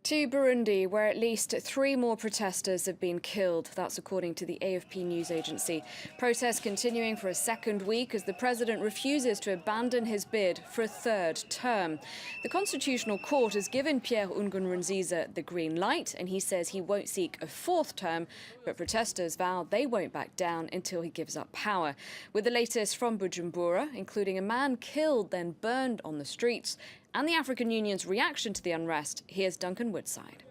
To Burundi, where at least 3 more protesters have been killed. That's according to the AFP news agency. Protests continuing for a second week as the president refuses to abandon his bid for a third term. The Constitutional Court has given Pierre Nkurunziza the green light, and he says he won't seek a fourth term, but protesters vow they won't back down until he gives up power. With the latest from Bujumbura, including a man killed then burned on the streets, and the African Union's reaction to the unrest, here's Duncan Woodside.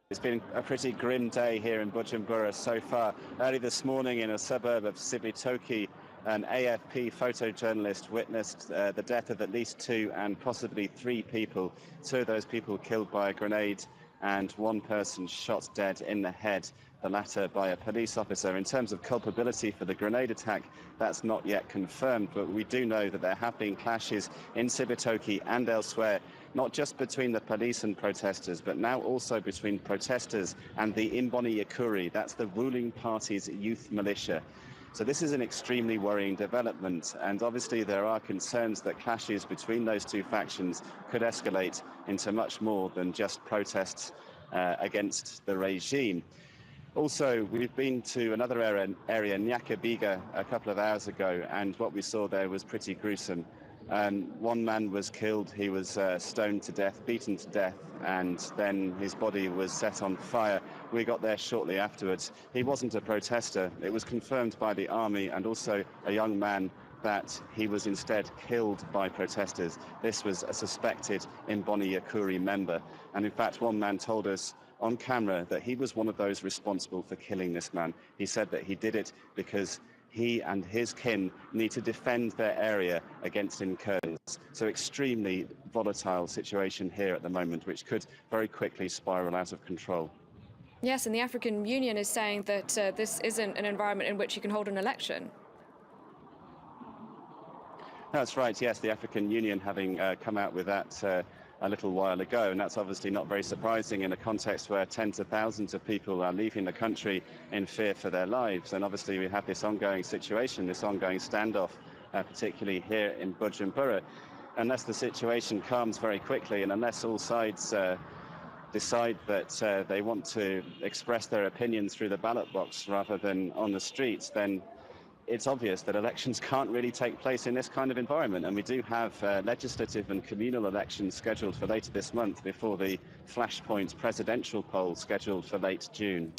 It's been a pretty grim day here in Bujumbura so far. Early this morning in a suburb of Cibitoke, an AFP photojournalist witnessed the death of at least 2 and possibly 3 people. 2 of those people killed by a grenade and 1 person shot dead in the head, the latter by a police officer. In terms of culpability for the grenade attack, that's not yet confirmed, but we do know that there have been clashes in Cibitoke and elsewhere, not just between the police and protesters, but now also between protesters and the Imbonerakure, that's the ruling party's youth militia. So this is an extremely worrying development, and obviously there are concerns that clashes between those 2 factions could escalate into much more than just protests against the regime. Also, we've been to another area, Nyakabiga, a couple of hours ago, and what we saw there was pretty gruesome. 1 man was killed, he was stoned to death, beaten to death, and then his body was set on fire. We got there shortly afterwards. He wasn't a protester. It was confirmed by the army and also a young man that he was instead killed by protesters. This was a suspected Imbonerakure member. And in fact, 1 man told us on camera that he was one of those responsible for killing this man. He said that he did it because he and his kin need to defend their area against incursions. So extremely volatile situation here at the moment, which could very quickly spiral out of control. Yes, and the African Union is saying that this isn't an environment in which you can hold an election. That's right, yes, the African Union having come out with that a little while ago, and that's obviously not very surprising in a context where tens of thousands of people are leaving the country in fear for their lives. And obviously we have this ongoing situation, this ongoing standoff, particularly here in Bujumbura. Unless the situation calms very quickly and unless all sides decide that they want to express their opinions through the ballot box rather than on the streets, then it's obvious that elections can't really take place in this kind of environment. And we do have legislative and communal elections scheduled for later this month before the flashpoint presidential poll scheduled for late June.